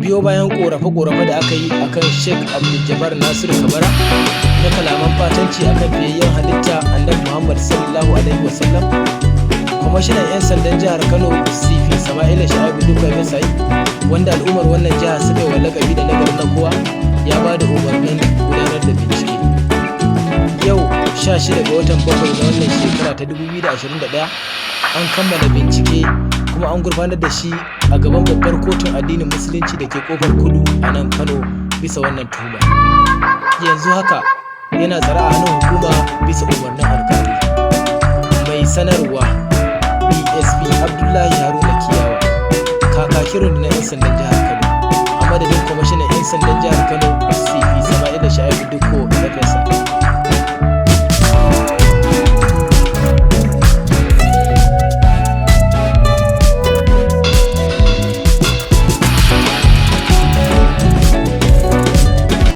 biyo bayan ƙorafe-ƙorafe da aka yi akan Sheikh Abdul Nasiru Kabara na kalaman fatanci akan fiyayyen halitta Annabi Muhammad sallallahu alaihi wasallam, kwamishinan 'yan sandan jihar Kano CP Sama'ila Sha'ibu Dukka Mesai, wanda al'ummar wannan jiha suka yi wa lakabi da nagari na kowa, ya ba da umarnin gudanar da bincike. Yau 16 ga watan 7 na wannan shekara ta 2021 an kammala bincike kuma an gurfanar da shi a gaban babbar kotun addinin musulunci da ke kofar kudu a nan Kano bisa wannan tuhuma. Yanzu haka yana tsare a hannun hukuma bisa umarnin alkali. Mai sanarwa DSP Abdullahi Haruna Kiyawa, kakakin rundunar 'yan sandan jihar Kano, a madadin kwamishinan 'yan sandan jihar Kano CP Sama'ila Sha'ibu Dukka Mesai.